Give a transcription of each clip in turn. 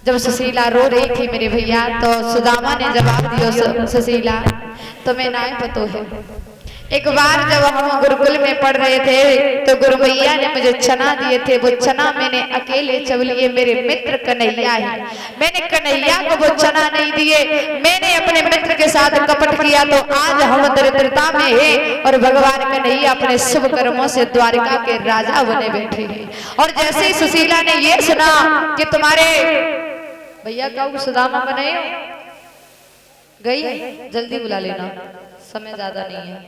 जब सुशीला रो रही थी मेरे भैया, तो सुदामा ने जवाब दिया, सुशीला तुम्हें ना पता है, एक बार जब हम गुरुकुल में पढ़ रहे थे तो गुरु भैया ने मुझे चना दिए थे, वो चना मैंने अकेले चबलिए, मेरे मित्र कन्हैया है, मैंने कन्हैया को वो चना नहीं दिए, मैंने अपने मित्र के साथ कपट किया, तो आज हम दरिद्रता में है और भगवान कन्हैया अपने शुभ कर्मों से द्वारिका के राजा बने बैठे हैं। और जैसे ही सुशीला ने ये सुना कि तुम्हारे भैया का सुदामा बने गई, जल्दी बुला लेना, समय ज्यादा नहीं है,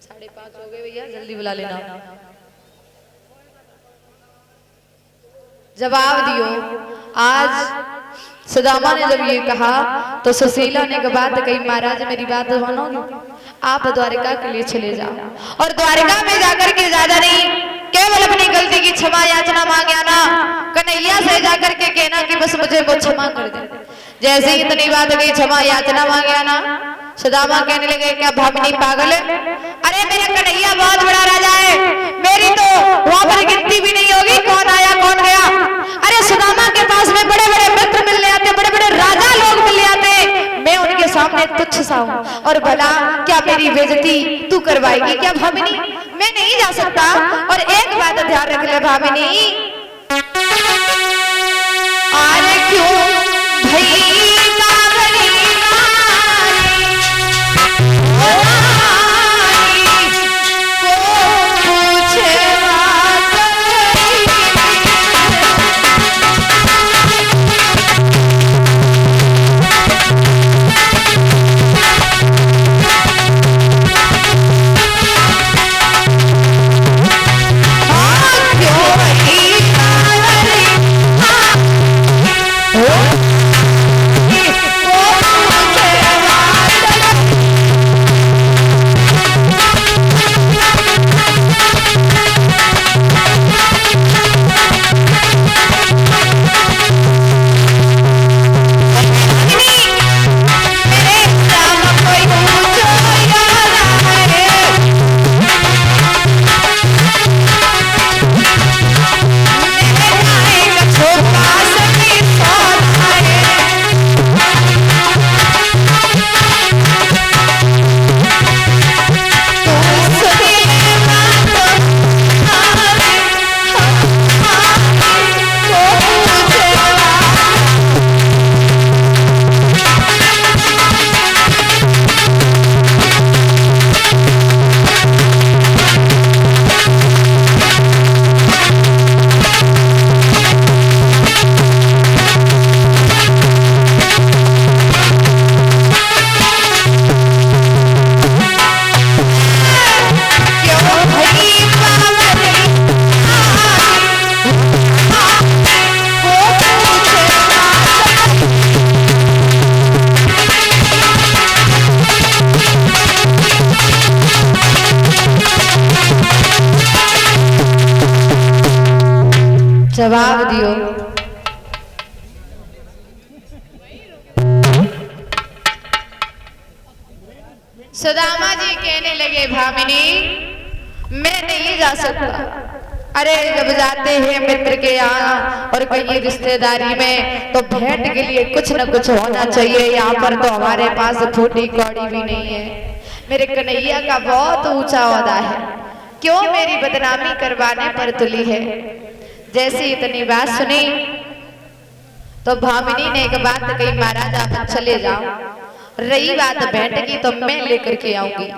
5:30 हो गए भैया, जल्दी बुला लेना। जवाब दियो। आज सुदामा ने जब ये कहा तो सुशीला ने एक बात कही, महाराज मेरी बात मानोगे, आप द्वारिका के लिए चले जाओ और द्वारिका में जाकर के ज्यादा नहीं केवल अपनी गलती की क्षमा याचना मांग आना, कन्हैया से जाकर के कहना कि बस मुझे वो क्षमा कर दे। जैसे ही इतनी बात गई, क्षमा याचना मांग आना, सुदामा कहने लगे क्या भामिनी पागल है, अरे मेरा कन्हैया बहुत बड़ा राजा है, मेरी तो वहां पर गिनती भी नहीं होगी कौन आया कौन गया। अरे सुदामा के पास में बड़े बड़े मित्र मिलने आते, बड़े बड़े राजा लोग मिलने आते, मैं उनके सामने तुच्छ सा हूं, और भला क्या मेरी बेइज्जती तू करवाएगी क्या भामिनी, मैं नहीं जा सकता। और एक बात ध्यान रख ले भामिनी, अरे क्यों भाई जवाब दियो। सुदामा जी कहने लगे भामिनी मैं नहीं जा सकता, अरे जब जाते हैं मित्र के यहाँ और कहीं रिश्तेदारी में तो भेंट के लिए कुछ न कुछ होना चाहिए, यहाँ पर तो हमारे पास फूटी कौड़ी भी नहीं है, मेरे कन्हैया का बहुत ऊंचा ओहदा है, क्यों मेरी बदनामी करवाने पर तुली है। जैसे इतनी बात सुनी तो भामिनी ने एक बात कही, महाराज आप चले जाओ, रही बात भेंट की तो मैं लेकर के आऊंगी।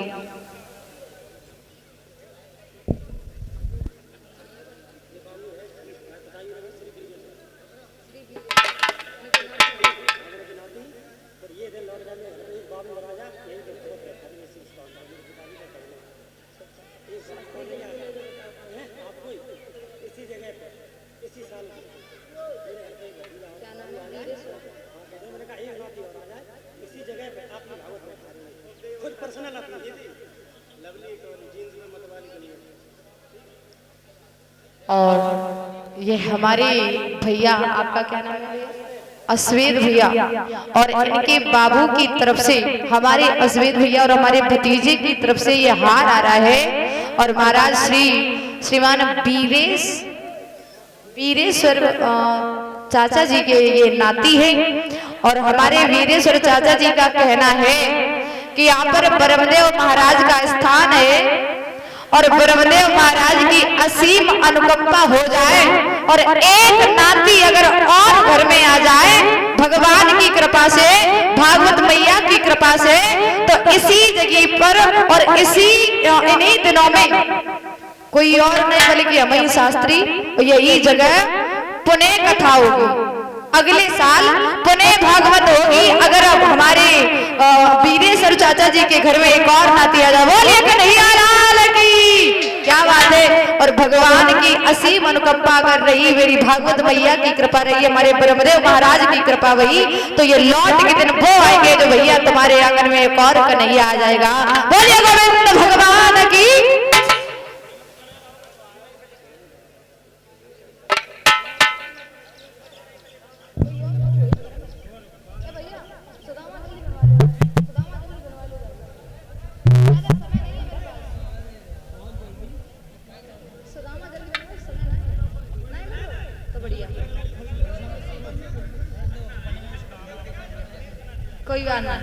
और ये हमारे भैया, आपका क्या नाम है? अश्वेत भैया, और इनके बाबू की तरफ से हमारे अश्वेत भैया और हमारे भतीजे की तरफ से ये हार आ रहा है। और महाराज श्रीमान वीरेश्वर चाचा जी के ये नाती है और हमारे वीरेश्वर चाचा जी का कहना है कि यहाँ पर ब्रह्मदेव महाराज का स्थान है और ब्रह्मदेव महाराज की असीम अनुकंपा हो जाए और एक नाती अगर और घर में आ जाए भगवान की कृपा से, भागवत मैया की कृपा से, तो इसी जगह पर और इन्हीं दिनों में कोई और नहीं बल्कि हमारी शास्त्री यही जगह पुणे कथा होगी। अगले साल पुणे भागवत होगी। अगर अब हमारे वीरेश्वर चाचा जी के घर में एक और नाती आ जाए, बोलिए कन्हैया लाल की, क्या बात है। और भगवान की असीम अनुकंपा कर रही, मेरी भागवत मैया की कृपा रही, हमारे ब्रह्मदेव महाराज की कृपा रही, तो ये लौट के दिन वो आएंगे जो भैया तुम्हारे आंगन में एक और कन्हैया आ जाएगा। बोलिए गोविंद भगवान की। कोई बात नहीं,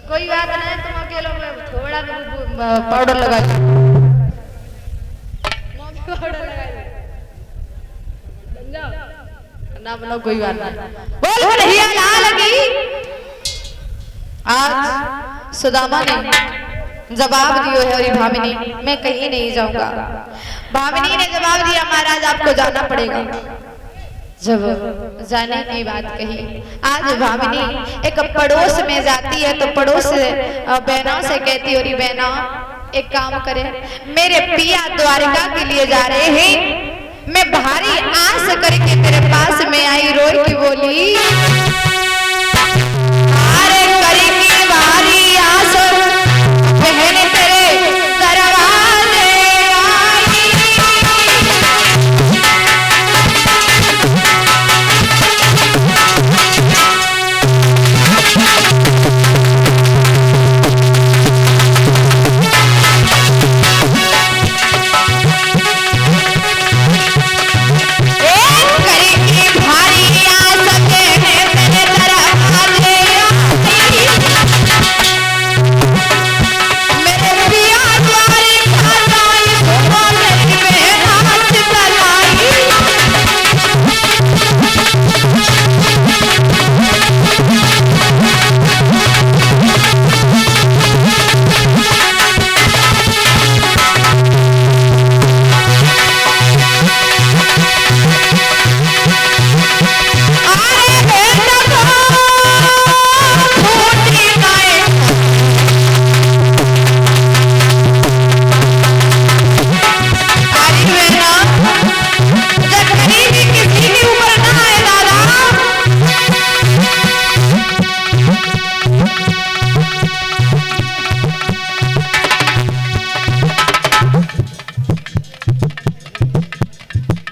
कोई बात नहीं, तुम अकेले में थोड़ा पाउडर लगा ना बनो, कोई बात नहीं। बोल कन्हैया लाल की। आज सुदामा ने जवाब दियो है और भामिनी मैं कहीं नहीं जाऊंगा। भामिनी ने जवाब दिया महाराज आपको जाना पड़ेगा। जब जाने की बात कही, आज भामिनी एक पड़ोस में जाती है तो पड़ोस बहनों से कहती, और बहना एक काम करे, मेरे पिया द्वारका के लिए जा रहे हैं, मैं भारी आस करके तेरे पास में आई, रोई की बोली अरे करेंगे भारी आस बहन तेरे दरवाजे आई।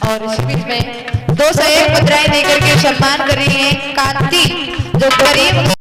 और इस बीच में 201 मुद्राएं देकर के सम्मान कर रही है कांति, जो गरीब